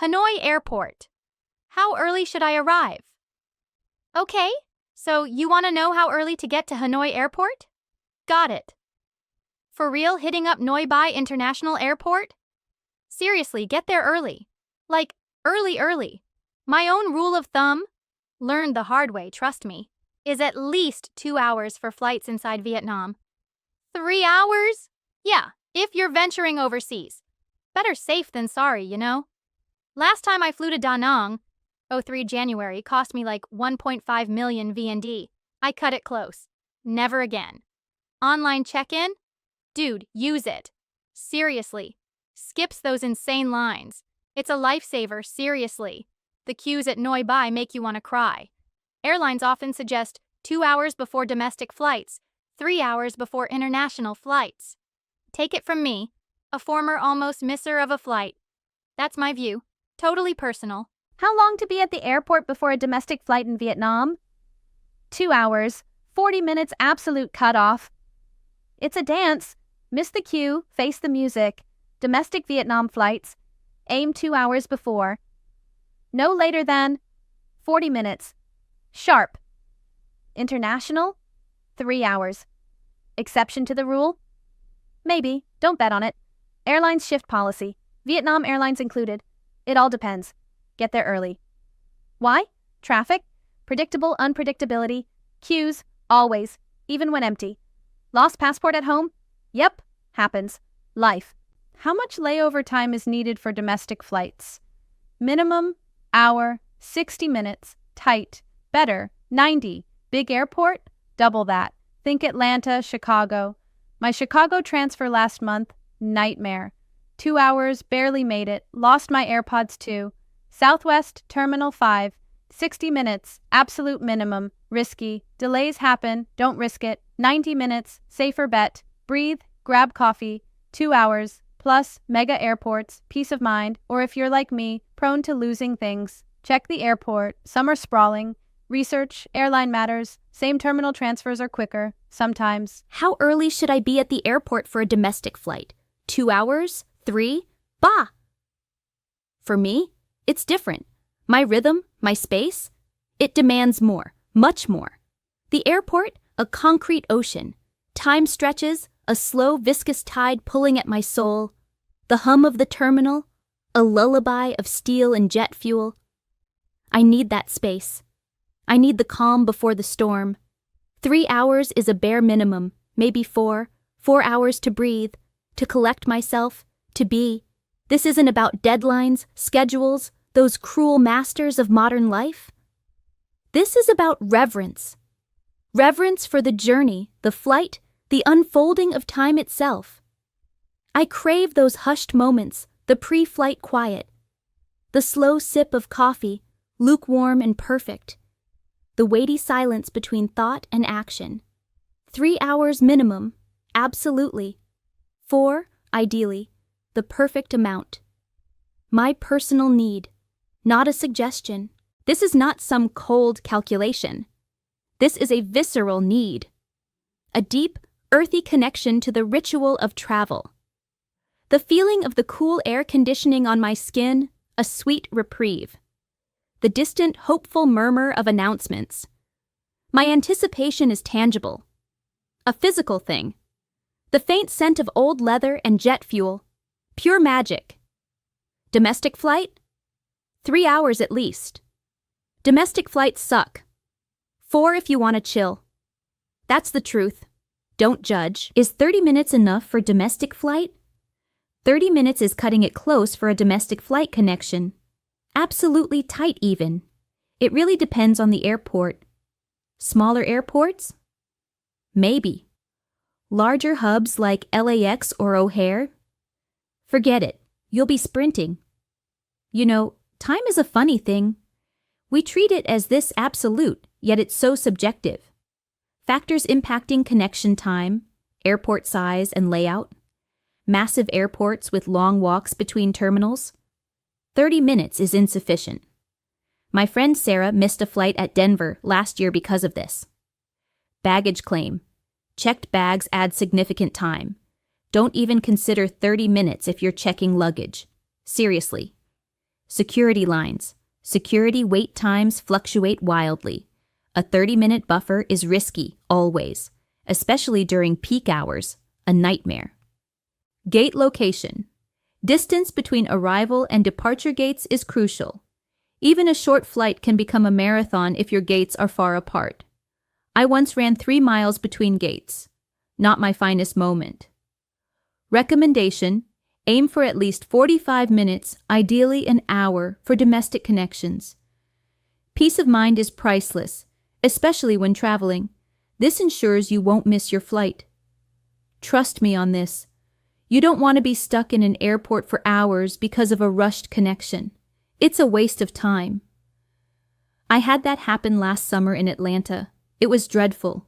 Hanoi Airport. How early should I arrive? Okay, so you want to know how early to get to Hanoi Airport? Got it. For real, hitting up Noi Bai International Airport? Seriously, get there early. Like, early. My own rule of thumb, learned the hard way, trust me, is at least 2 hours for flights inside Vietnam. 3 hours? Yeah, if you're venturing overseas. Better safe than sorry, you know? Last time I flew to Da Nang, 03 January, cost me like 1.5 million VND. I cut it close. Never again. Online check-in? Dude, use it. Seriously. Skips those insane lines. It's a lifesaver, seriously. The queues at Noi Bai make you want to cry. Airlines often suggest 2 hours before domestic flights, 3 hours before international flights. Take it from me, a former almost misser of a flight. That's my view. Totally personal. How long to be at the airport before a domestic flight in Vietnam? 2 hours, 40 minutes absolute cutoff. It's a dance. Miss the queue, face the music. Domestic Vietnam flights, aim 2 hours before. No later than 40 minutes. Sharp. International, 3 hours. Exception to the rule? Maybe, don't bet on it. Airlines shift policy. Vietnam Airlines included. It all depends. Get there early. Why? Traffic, predictable unpredictability, queues, always, even when empty. Lost passport at home? Yep, happens. Life. How much layover time is needed for domestic flights? Minimum, hour, 60 minutes, tight, better, 90. Big airport? Double that. Think Atlanta, Chicago. My Chicago transfer last month, nightmare. 2 hours, barely made it, lost my AirPods too. Southwest, Terminal 5, 60 minutes, absolute minimum, risky, delays happen, don't risk it, 90 minutes, safer bet, breathe, grab coffee, 2 hours, plus mega airports, peace of mind, or if you're like me, prone to losing things, check the airport, some are sprawling, research, airline matters, same terminal transfers are quicker, sometimes. How early should I be at the airport for a domestic flight? 2 hours? 3? Bah! For me, it's different. My rhythm, my space, it demands more, much more. The airport, a concrete ocean. Time stretches, a slow, viscous tide pulling at my soul. The hum of the terminal, a lullaby of steel and jet fuel. I need that space. I need the calm before the storm. 3 hours is a bare minimum, maybe 4 hours to breathe, to collect myself, to be. This isn't about deadlines, schedules, those cruel masters of modern life. This is about reverence. Reverence for the journey, the flight, the unfolding of time itself. I crave those hushed moments, the pre-flight quiet, the slow sip of coffee, lukewarm and perfect, the weighty silence between thought and action. 3 hours minimum, absolutely. 4, ideally, the perfect amount. My personal need, not a suggestion. This is not some cold calculation. This is a visceral need. A deep, earthy connection to the ritual of travel. The feeling of the cool air conditioning on my skin, a sweet reprieve. The distant, hopeful murmur of announcements. My anticipation is tangible. A physical thing. The faint scent of old leather and jet fuel. Pure magic. Domestic flight? 3 hours at least. Domestic flights suck. 4 if you want to chill. That's the truth. Don't judge. Is 30 minutes enough for domestic flight? 30 minutes is cutting it close for a domestic flight connection. Absolutely tight even. It really depends on the airport. Smaller airports? Maybe. Larger hubs like LAX or O'Hare? Forget it. You'll be sprinting. You know, time is a funny thing. We treat it as this absolute, yet it's so subjective. Factors impacting connection time, airport size and layout, massive airports with long walks between terminals. 30 minutes is insufficient. My friend Sarah missed a flight at Denver last year because of this. Baggage claim. Checked bags add significant time. Don't even consider 30 minutes if you're checking luggage. Seriously. Security lines. Security wait times fluctuate wildly. A 30-minute buffer is risky, always, especially during peak hours, a nightmare. Gate location. Distance between arrival and departure gates is crucial. Even a short flight can become a marathon if your gates are far apart. I once ran 3 miles between gates. Not my finest moment. Recommendation: aim for at least 45 minutes, ideally an hour, for domestic connections. Peace of mind is priceless, especially when traveling. This ensures you won't miss your flight. Trust me on this. You don't want to be stuck in an airport for hours because of a rushed connection. It's a waste of time. I had that happen last summer in Atlanta. It was dreadful.